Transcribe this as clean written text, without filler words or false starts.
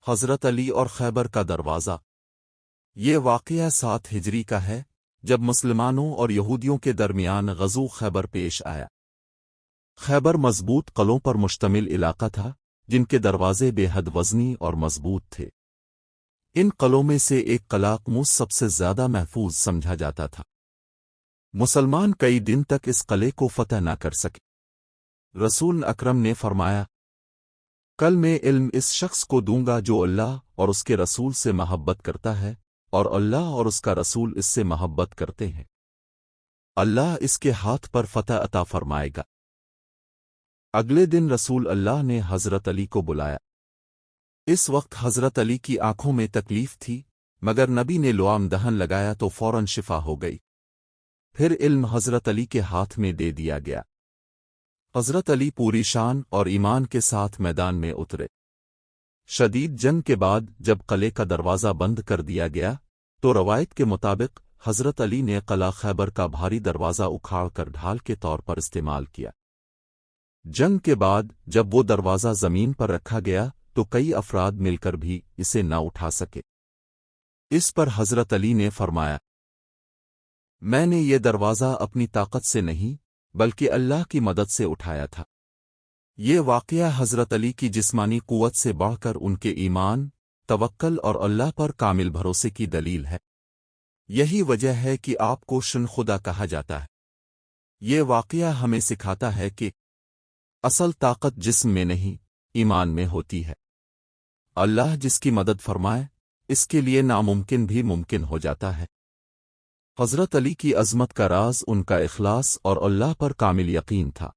حضرت علی اور خیبر کا دروازہ۔ یہ واقعہ 7 ہجری کا ہے، جب مسلمانوں اور یہودیوں کے درمیان غزو خیبر پیش آیا۔ خیبر مضبوط قلعوں پر مشتمل علاقہ تھا، جن کے دروازے بے حد وزنی اور مضبوط تھے۔ ان قلعوں میں سے ایک قلعہ قموس سب سے زیادہ محفوظ سمجھا جاتا تھا۔ مسلمان کئی دن تک اس قلعے کو فتح نہ کر سکے۔ رسول اکرم نے فرمایا، کل میں علم اس شخص کو دوں گا جو اللہ اور اس کے رسول سے محبت کرتا ہے، اور اللہ اور اس کا رسول اس سے محبت کرتے ہیں۔ اللہ اس کے ہاتھ پر فتح عطا فرمائے گا۔ اگلے دن رسول اللہ نے حضرت علی کو بلایا۔ اس وقت حضرت علی کی آنکھوں میں تکلیف تھی، مگر نبی نے لعام دہن لگایا تو فوراً شفا ہو گئی۔ پھر علم حضرت علی کے ہاتھ میں دے دیا گیا۔ حضرت علی پوری شان اور ایمان کے ساتھ میدان میں اترے۔ شدید جنگ کے بعد جب قلعے کا دروازہ بند کر دیا گیا تو روایت کے مطابق حضرت علی نے قلعہ خیبر کا بھاری دروازہ اکھاڑ کر ڈھال کے طور پر استعمال کیا۔ جنگ کے بعد جب وہ دروازہ زمین پر رکھا گیا تو کئی افراد مل کر بھی اسے نہ اٹھا سکے۔ اس پر حضرت علی نے فرمایا، میں نے یہ دروازہ اپنی طاقت سے نہیں بلکہ اللہ کی مدد سے اٹھایا تھا۔ یہ واقعہ حضرت علی کی جسمانی قوت سے بڑھ کر ان کے ایمان، توکل اور اللہ پر کامل بھروسے کی دلیل ہے۔ یہی وجہ ہے کہ آپ کو شن خدا کہا جاتا ہے۔ یہ واقعہ ہمیں سکھاتا ہے کہ اصل طاقت جسم میں نہیں، ایمان میں ہوتی ہے۔ اللہ جس کی مدد فرمائے، اس کے لیے ناممکن بھی ممکن ہو جاتا ہے۔ حضرت علی کی عظمت کا راز ان کا اخلاص اور اللہ پر کامل یقین تھا۔